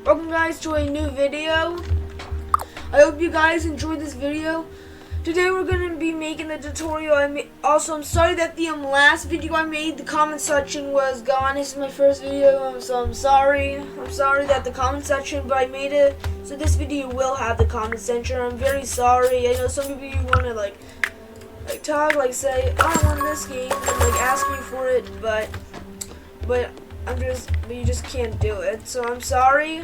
Welcome guys to a new video. I hope you guys enjoyed this video. Today we're going to be making the tutorial. I'm sorry that the last video I made, the comment section was gone. This is my first video, so I'm sorry. I'm sorry that the comment section, but I made it. So this video will have the comment section. I'm very sorry. I know some of you want to like talk, say, I want this game, and ask me for it, but you just can't do it. So I'm sorry.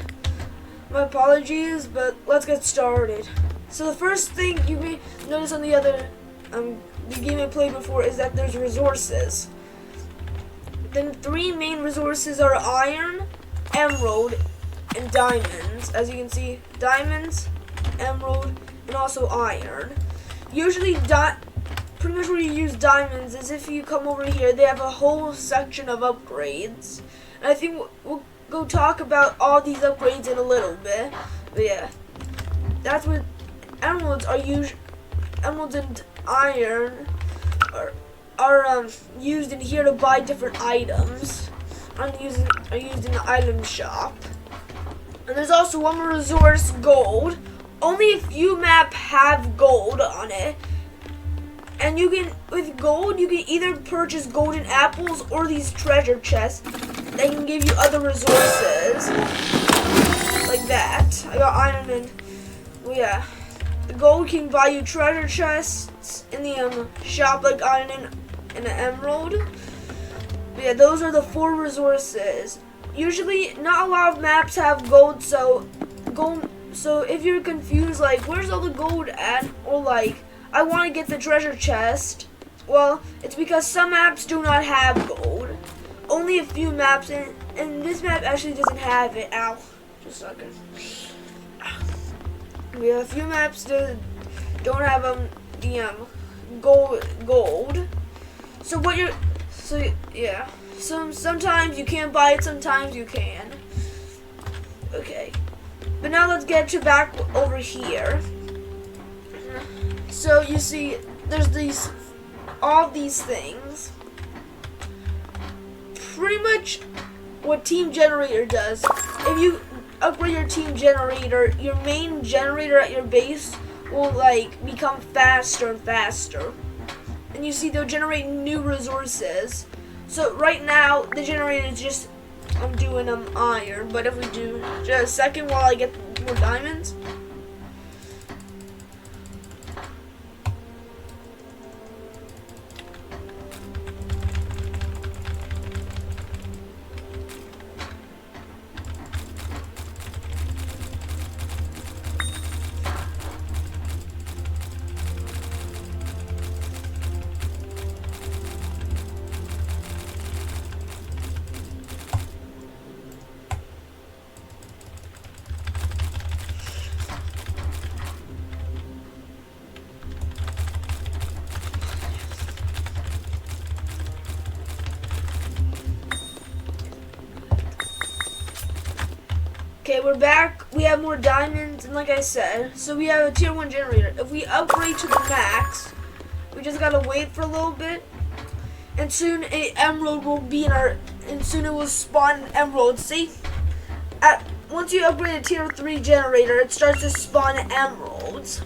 My apologies, but let's get started. So the first thing you may notice on the other the game I played before is that there's resources. The three main resources are iron, emerald, and diamonds. As you can see, diamonds, emerald, and also iron. Usually, pretty much where you use diamonds is if you come over here, they have a whole section of upgrades. And I think we'll go talk about all these upgrades in a little bit. But yeah, that's what emeralds are used. Emeralds and iron are used in here to buy different items. Are used in the item shop. And there's also one more resource, gold. Only a few maps have gold on it. And with gold, you can either purchase golden apples or these treasure chests that can give you other resources. Like that. I got iron and, well, yeah. The gold can buy you treasure chests in the shop like iron and an emerald. But yeah, those are the 4 resources. Usually, not a lot of maps have gold, so if you're confused, where's all the gold at? Or I want to get the treasure chest. Well, it's because some maps do not have gold. Only a few maps, and this map actually doesn't have it. Ow. Just a second. Yeah, a few maps don't have the gold. Sometimes you can't buy it, sometimes you can. Okay. But now let's get back over here. So you see, there's all these things. Pretty much what team generator does. If you upgrade your team generator, your main generator at your base will become faster and faster. And you see they'll generate new resources. So right now the generator is just doing iron. But if we do just a second while I get more diamonds. Okay, we're back. We have more diamonds, and like I said, so we have a tier 1 generator. If we upgrade to the max, we just gotta wait for a little bit, and soon an emerald will be in and soon it will spawn an emerald. See? Once you upgrade a tier 3 generator, it starts to spawn emeralds,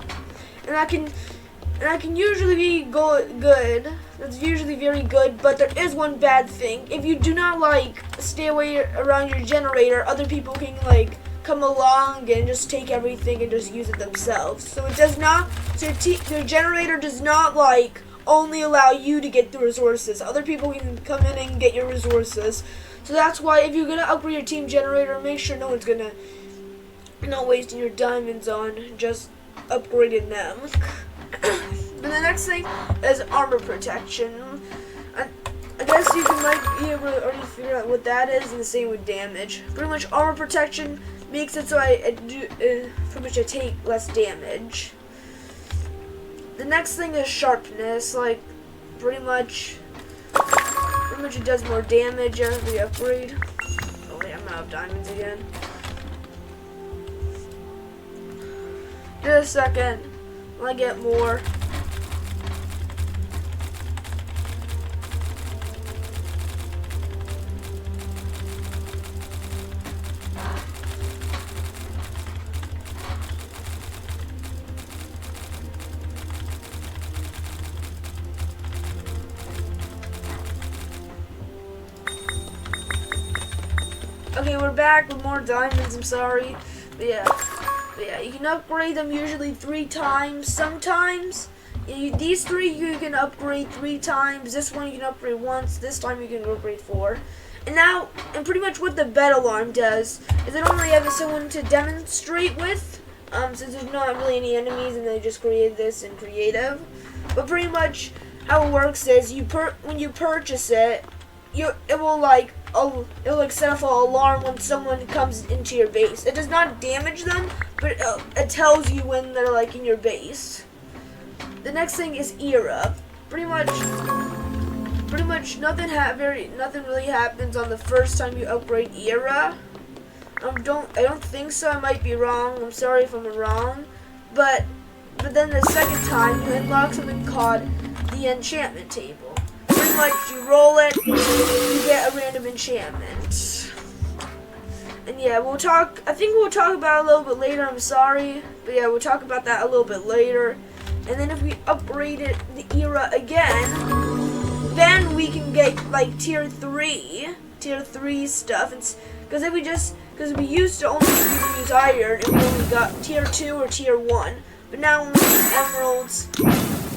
and that can usually be good. That's usually very good, but there is one bad thing. If you do not stay away around your generator, other people can come along and just take everything and just use it themselves. So it does not. So your generator does not only allow you to get the resources. Other people can come in and get your resources. So that's why if you're gonna upgrade your team generator, make sure no one's not wasting your diamonds on just upgrading them. But the next thing is armor protection. I guess you can be able to already figure out what that is, and the same with damage. Pretty much armor protection makes it so I take less damage. The next thing is sharpness. Pretty much it does more damage as we upgrade. Oh wait, I'm out of diamonds again. Just a second. I get more. Okay, we're back with more diamonds. I'm sorry, but yeah, you can upgrade them usually 3 times. Sometimes these 3 you can upgrade 3 times. This one you can upgrade once. This time you can upgrade 4. And pretty much what the bed alarm does is I don't really have someone to demonstrate with, since there's not really any enemies and they just created this in creative. But pretty much how it works is when you purchase it, it will set off an alarm when someone comes into your base. It does not damage them, but it tells you when they're like in your base. The next thing is era. Pretty much nothing really happens on the first time you upgrade era. I don't think so. I might be wrong. I'm sorry if I'm wrong. But then the second time you unlock something called the enchantment table. Pretty much you roll it, you get a random enchantment. And yeah, I think we'll talk about it a little bit later. I'm sorry, but yeah, we'll talk about that a little bit later. And then if we upgrade the era again, then we can get like tier 3 stuff. Because we used to only even use iron, and we only got tier 2 or tier 1. But now when we use emeralds,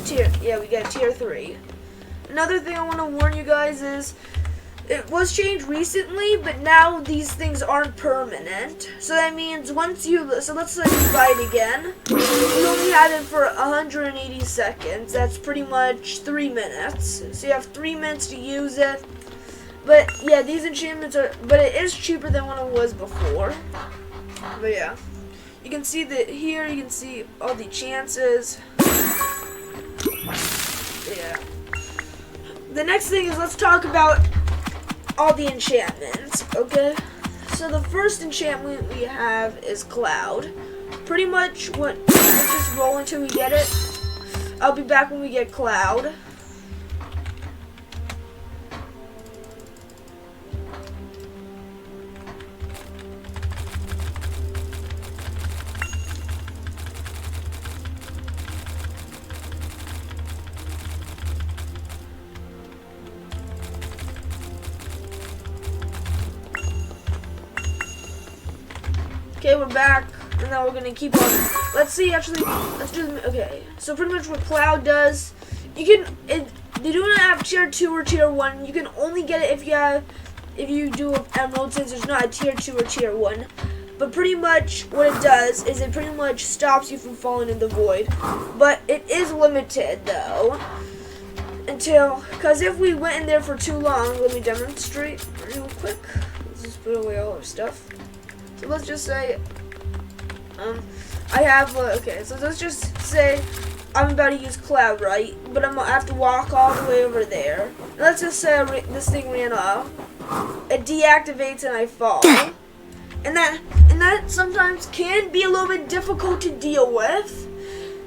we get tier 3. Another thing I want to warn you guys is, it was changed recently, but now these things aren't permanent. So that means let's say you buy it again, you only have it for 180 seconds. That's pretty much 3 minutes. So you have 3 minutes to use it. But yeah, these enchantments but it is cheaper than what it was before. But yeah, you can see that here, you can see all the chances. Yeah. The next thing is, let's talk about all the enchantments, okay? So the first enchantment we have is Cloud. Pretty much we'll just roll until we get it. I'll be back when we get Cloud. Okay, we're back, and now we're gonna keep on. Let's do okay. So pretty much what Cloud does, they do not have tier 2 or tier 1. You can only get it if you do an emerald, since there's not a tier 2 or tier 1. But pretty much what it does is it pretty much stops you from falling in the void. But it is limited though, because if we went in there for too long, let me demonstrate real quick. Let's just put away all our stuff. So let's just say, so let's just say I'm about to use Cloud, right? But I have to walk all the way over there. And let's just say this thing ran off. It deactivates and I fall. And that sometimes can be a little bit difficult to deal with.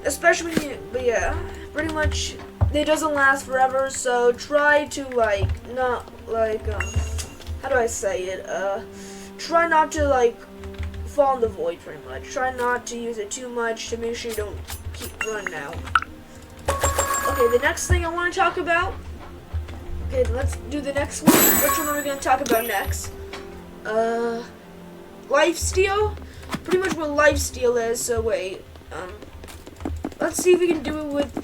Especially but yeah, pretty much it doesn't last forever, so try to how do I say it? Try not to fall in the void, pretty much. Try not to use it too much to make sure you don't keep running out. Okay, the next thing I want to talk about. Okay, let's do the next one. Which one are we going to talk about next? Lifesteal? Pretty much what lifesteal is, so wait. Let's see if we can do it with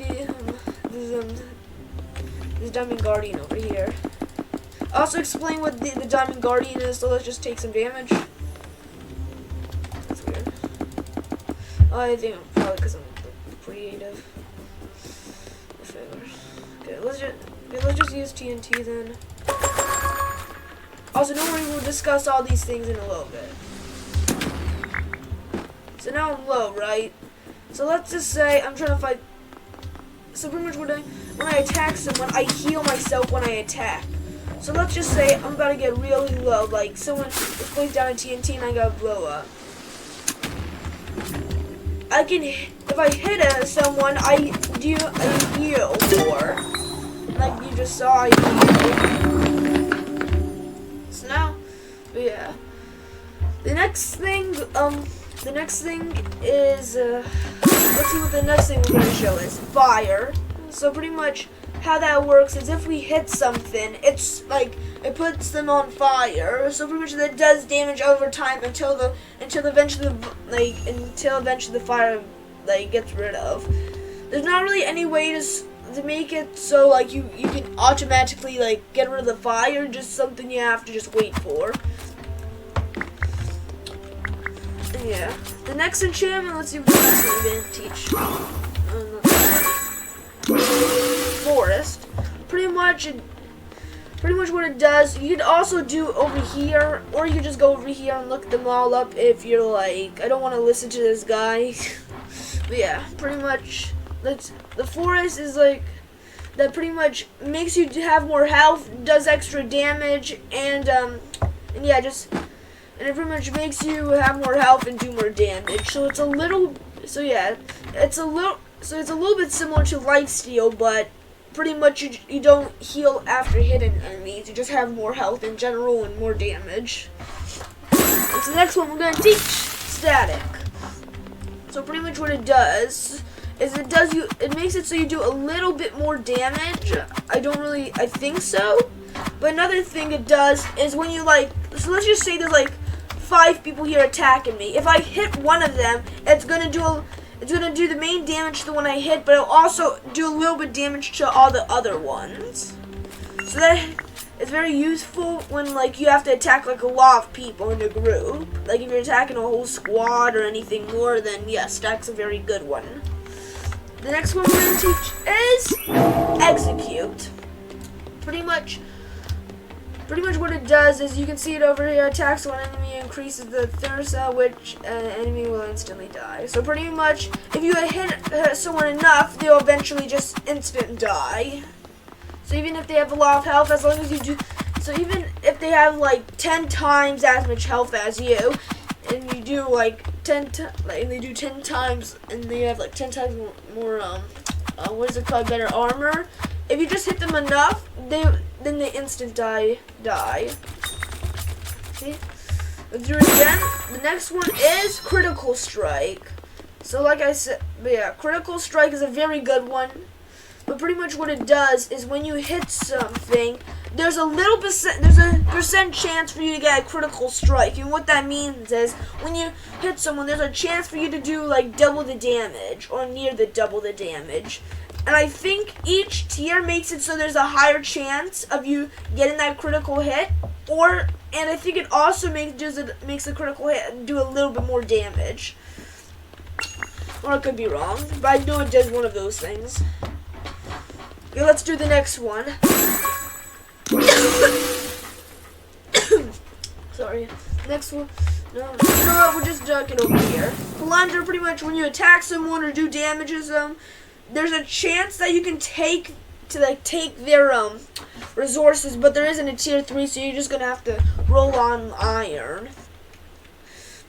this Diamond Guardian over here. I'll also explain what the Diamond Guardian is, so let's just take some damage. That's weird. I think probably because I'm creative. Okay, let's just use TNT then. Also, don't worry, we'll discuss all these things in a little bit. So now I'm low, right? So let's just say I'm trying to fight. So pretty much when I attack someone, I heal myself when I attack. So let's just say I'm about to get really low, like someone is placed down a TNT and I got blow up. If I hit someone, I do a heal more. Like you just saw, I healed. So now, but yeah. The next thing is, let's see what the next thing we're going to show is. Fire. So pretty much, how that works is if we hit something, it's like it puts them on fire. So pretty much that does damage over time until eventually the fire like gets rid of. There's not really any way to make it so like you can automatically like get rid of the fire. Just something you have to just wait for. Yeah. The next enchantment, let's see what that's going to teach. Forest. Pretty much what it does, you could also do over here, or you could just go over here and look them all up if you're like, I don't want to listen to this guy. But yeah, pretty much, the forest is like, that pretty much makes you have more health, does extra damage, and yeah, and it pretty much makes you have more health and do more damage. So it's a little bit similar to lifesteal, but pretty much you don't heal after hitting enemies. You just have more health in general and more damage. And so the next one we're gonna teach, static. So pretty much what it does is it makes it so you do a little bit more damage. I think so. But another thing it does is when you so let's just say there's like 5 people here attacking me. If I hit one of them, it's gonna do the main damage to the one I hit, but it'll also do a little bit damage to all the other ones. So that is very useful when like you have to attack like a lot of people in a group. Like if you're attacking a whole squad or anything more, then yes, that's a very good one. The next one we're gonna teach is execute. Pretty much what it does is you can see it over here. Attacks one enemy, increases the thirsa, which enemy will instantly die. So pretty much, if you hit someone enough, they'll eventually just instant die. So even if they have a lot of health, as long as you do, so even if they have like 10 times as much health as you, and you do like 10 times, and they have like 10 times more what is it called, better armor. If you just hit them enough, then they instant die. See? Let's do it again. The next one is critical strike. So like I said, but yeah, critical strike is a very good one. But pretty much what it does is when you hit something, there's a percent chance for you to get a critical strike. And what that means is when you hit someone, there's a chance for you to do like double the damage or near the double the damage. And I think each tier makes it so there's a higher chance of you getting that critical hit, and I think it also makes the critical hit do a little bit more damage. Or I could be wrong, but I know it does one of those things. Okay, let's do the next one. Sorry. Next one. No, we'll just duck it over here. Plunder, pretty much when you attack someone or do damages them, there's a chance that you can take their resources, but there isn't a tier 3, so you're just gonna have to roll on iron.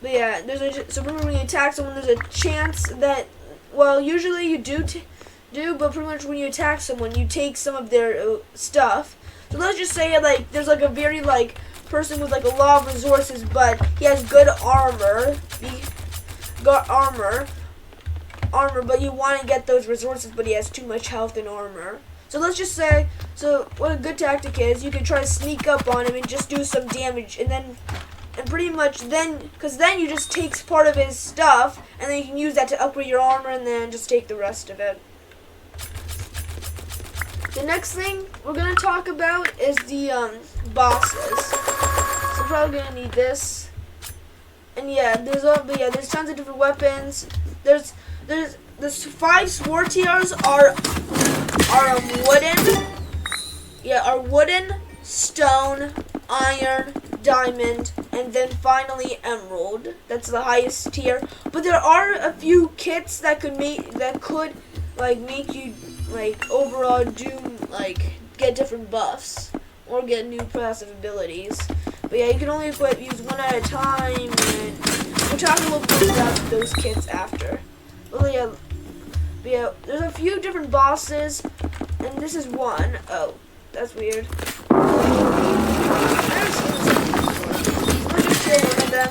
But yeah, so remember when you attack someone, there's a chance that, well, usually you do, but pretty much when you attack someone, you take some of their stuff. So let's just say like there's like a very like person with like a lot of resources, but he has good armor, but you want to get those resources, but he has too much health and armor. So let's just say, so what a good tactic is, you can try to sneak up on him and just do some damage, and pretty much because then you just take part of his stuff, and then you can use that to upgrade your armor, and then just take the rest of it. The next thing we're gonna talk about is the bosses. So we're probably gonna need this, and yeah, there's tons of different weapons. There's the 5 sword tiers are wooden. Yeah, are wooden, stone, iron, diamond, and then finally emerald. That's the highest tier. But there are a few kits that could make you like overall get different buffs or get new passive abilities. But yeah, you can only use one at a time, and we'll talk a little bit about those kits after. But yeah, there's a few different bosses, and this is one. Oh, that's weird. Let's just show one of them.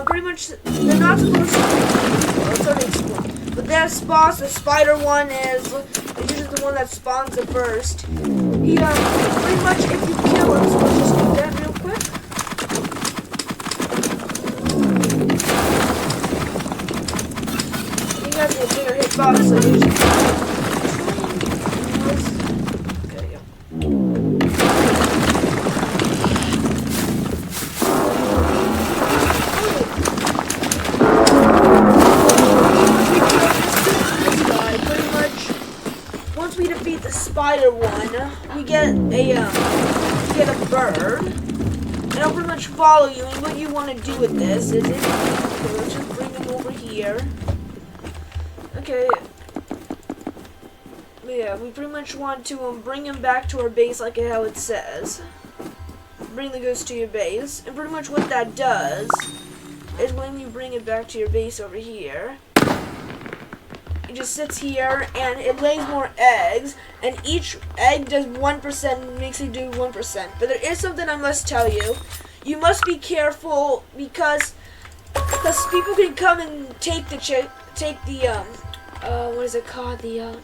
Pretty much, they're not supposed to. Well, it's already explained. But this boss, the spider one, is usually the one that spawns the first. He pretty much if you kill him, so let's just do that real quick. He has a bigger hitbox, so you should. Once we defeat the spider one, we get a bird, and it'll pretty much follow you. And what you want to do with this is, okay, let's just bring him over here. Okay. But yeah, we pretty much want to bring him back to our base, like how it says. Bring the ghost to your base, and pretty much what that does is when you bring it back to your base over here. It just sits here and it lays more eggs, and each egg does 1%, makes you do 1%. But there is something I must tell you. You must be careful because people can come and take the what is it called, the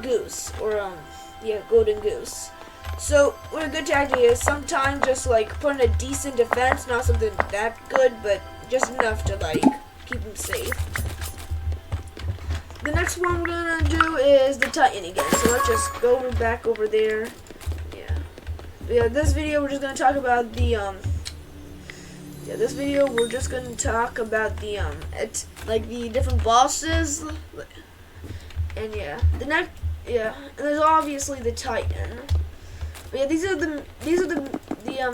goose, or golden goose. So what a good tactic is sometimes just like put in a decent defense, not something that good, but just enough to like keep them safe. The next one we're gonna do is the Titan again. So let's just go back over there. Yeah. This video we're just gonna talk about the like the different bosses. And and there's obviously the Titan. But yeah, these are the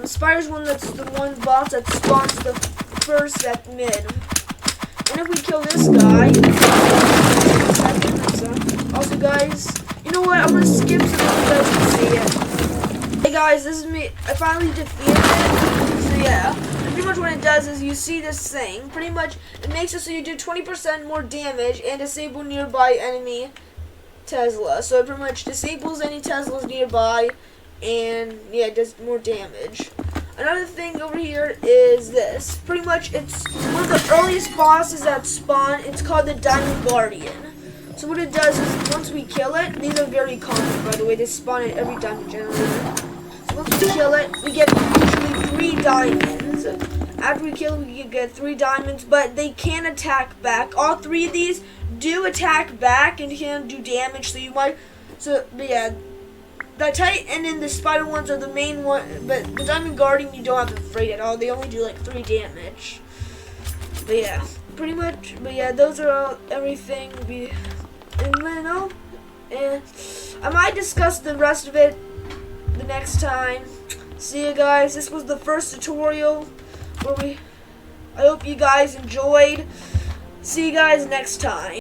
spiders one. That's the one boss that spawns the first at mid. And if we kill this guy. Also, guys, you know what? I'm gonna skip so that you guys can see it. Hey guys, this is me. I finally defeated it. So yeah, and pretty much what it does is you see this thing. Pretty much, it makes it so you do 20% more damage and disable nearby enemy Tesla. So it pretty much disables any Teslas nearby, and yeah, it does more damage. Another thing over here is this. Pretty much, it's one of the earliest bosses that spawn. It's called the Diamond Guardian. So what it does is, once we kill it, these are very common, by the way. They spawn in every diamond generator. So once we kill it, we get usually 3 diamonds. After we kill it, we get 3 diamonds, but they can attack back. All 3 of these do attack back and can do damage. But yeah. The Titan and the spider ones are the main one, but the Diamond Guardian you don't have to afraid at all. They only do like 3 damage. But yeah, pretty much. But yeah, those are everything. And I might discuss the rest of it the next time. See you guys. This was the first tutorial where I hope you guys enjoyed. See you guys next time.